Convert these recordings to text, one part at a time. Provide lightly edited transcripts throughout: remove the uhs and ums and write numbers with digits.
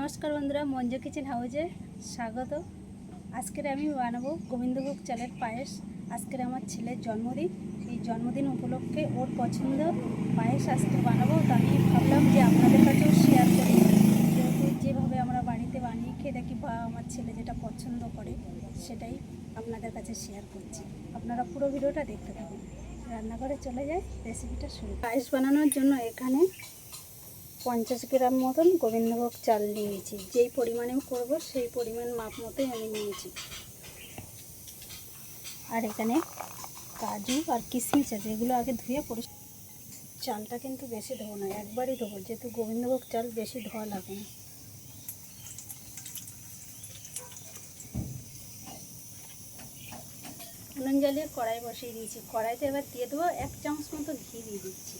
নমস্কার বন্ধুরা, মঞ্জু কিচেন হাউজে স্বাগত। আজকের আমি বানাবো গোবিন্দভোগ চালের পায়েস। আজকের আমার ছেলের জন্মদিন, সেই জন্মদিন উপলক্ষে ওর পছন্দ পায়েস আজকে বানাবো। তো আমি ভাবলাম যে আপনাদের কাছেও শেয়ার করি, যেহেতু যেভাবে আমরা বাড়িতে বানিয়ে খেয়ে দেখি বা আমার ছেলে যেটা পছন্দ করে সেটাই আপনাদের কাছে শেয়ার করছি। আপনারা পুরো ভিডিওটা দেখতে থাকুন। রান্নাঘরে চলে যাই, রেসিপিটা শুরু। পায়েস বানানোর জন্য এখানে 50 গ্রাম মতন গোবিন্দভোগ চাল নিয়েছি। যেই পরিমাণে করব সেই পরিমাণ মাপ মতোই আমি নিয়েছি। আর এখানে কাজু আর কিশমিশ আছে, এগুলো আগে ধুয়ে পরিষ্কার। চালটা কিন্তু বেশি ধোবো না, একবারই ধোবো, যেহেতু গোবিন্দভোগ চাল বেশি ধোয়া লাগে না। উনুন জ্বালিয়ে কড়াই বসিয়ে দিয়েছি। কড়াইতে এবার দিয়ে দেবো 1 চামচ মতো ঘি দিয়ে দিচ্ছি।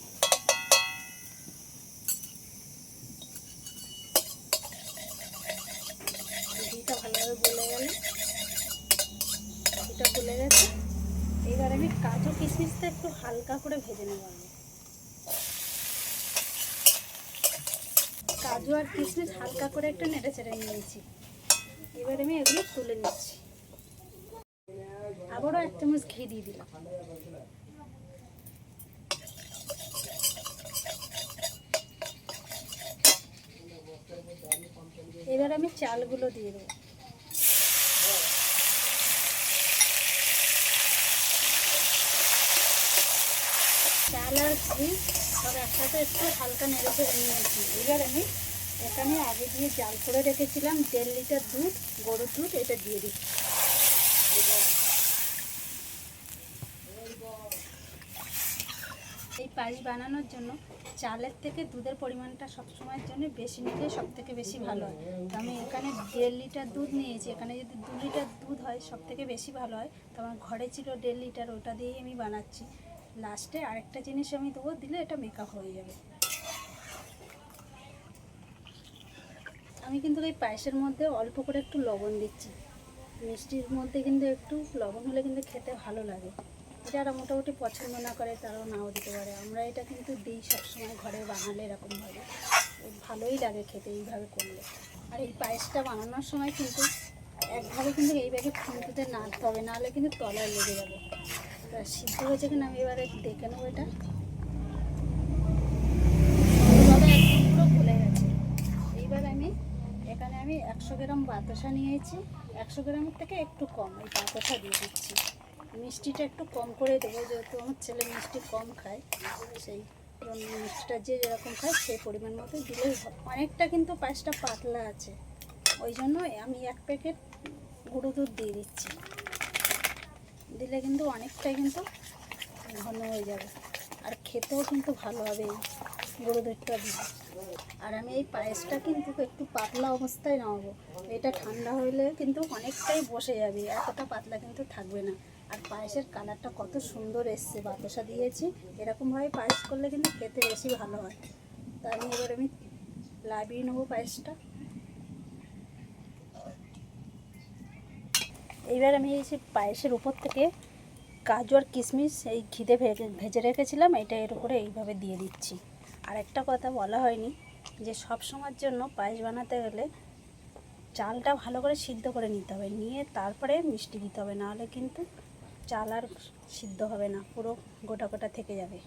ঘিটা ভালোভাবে গলে গেলে, ঘিটা গলে গেছে, এবার আমি কাজু কিশমিশটা একটু হালকা করে ভেজে নেব। কাজু আর কিশমিশ হালকা করে একটু নেড়ে চেড়ে নিয়েছি। এবার আমি এগুলো তুলে নিচ্ছি। আবারও 1 চামচ ঘি দিয়ে দিলাম। এবার আমি চালগুলো দিয়ে দেবো। চাল আর ঘি সব একসাথে একটু হালকা নেড়ে চেড়ে নিয়েছি। এবার আমি এখানে আগে দিয়ে জাল করে রেখেছিলাম 1.5 লিটার দুধ, গরুর দুধ, এটা দিয়ে দিচ্ছি। এই পায়েস বানানোর জন্য চালের থেকে দুধের পরিমাণটা সবসময়ের জন্য বেশি নিলে সব থেকে বেশি ভালো হয়। তো আমি এখানে 1.5 লিটার দুধ নিয়েছি। এখানে যদি 2 লিটার দুধ হয় সব থেকে বেশি ভালো হয়। তো আমার ঘরে ছিল 1.5 লিটার, ওটা দিয়েই আমি বানাচ্ছি। লাস্টে আরেকটা জিনিস আমি দেবো, দিলে এটা মেকআপ হয়ে যাবে। আমি কিন্তু এই পায়েসের মধ্যে অল্প করে একটু লবণ দিচ্ছি। মিষ্টির মধ্যে কিন্তু একটু লবণ হলে কিন্তু খেতে ভালো লাগে। যারা মোটামুটি পছন্দ না করে তারাও নাও দিতে পারে। আমরা এটা কিন্তু দিই সবসময়, ঘরে বানালে এরকমভাবে ভালোই লাগে খেতে এইভাবে করলে। আর এই পায়েসটা বানানোর সময় কিন্তু একভাবে কিন্তু এইভাবে খুন্তিতে নাড়তে হবে, নাহলে কিন্তু তলায় লেগে যাবে। তা সিদ্ধ হয়েছে কিনা আমি এবারে দেখে নেবো। এটা পুরো গলে গেছে। এইবার আমি এখানে 100 গ্রাম বাতাসা নিয়েছি। 100 গ্রামের থেকে একটু কম এই বাতাসা দিয়ে দিচ্ছি। মিষ্টিটা একটু কম করে দেবো, যেহেতু আমার ছেলে মিষ্টি কম খায়, সেই মিষ্টিটা যে যেরকম খায় সেই পরিমাণ মতো দিলেই হবে। অনেকটা কিন্তু পায়েসটা পাতলা আছে, ওই জন্য আমি 1 প্যাকেট গুঁড়ো দুধ দিয়ে দিচ্ছি। দিলে কিন্তু অনেকটাই কিন্তু ঘন হয়ে যাবে, আর খেতেও কিন্তু ভালো হবে এই গুঁড়ো দুধটা দিয়ে। আর আমি এই পায়েসটা কিন্তু একটু পাতলা অবস্থায় নামাবো। এটা ঠান্ডা হলে কিন্তু অনেকটাই বসে যাবে, এতটা পাতলা কিন্তু থাকবে না। আর পায়েসের কালারটা কত সুন্দর এসছে, বাতাসা দিয়েছি। এরকমভাবে পায়েস করলে কিন্তু খেতে বেশি ভালো হয়। তা আমি লাবিয়ে নেবো পায়েসটা। এইবার আমি এই যে পায়েসের উপর থেকে কাজু আর কিশমিশ এই ঘিতে ভেজে রেখেছিলাম, এটা এর উপরে এইভাবে দিয়ে দিচ্ছি। আর একটা কথা বলা হয়নি, যে সব সময়ের জন্য পায়েস বানাতে গেলে চালটা ভালো করে সিদ্ধ করে নিতে হবে, নিয়ে তারপরে মিষ্টি দিতে হবে, নাহলে কিন্তু চাল আর সিদ্ধ হবে না, পুরো গোটা গোটা থেকে যাবে।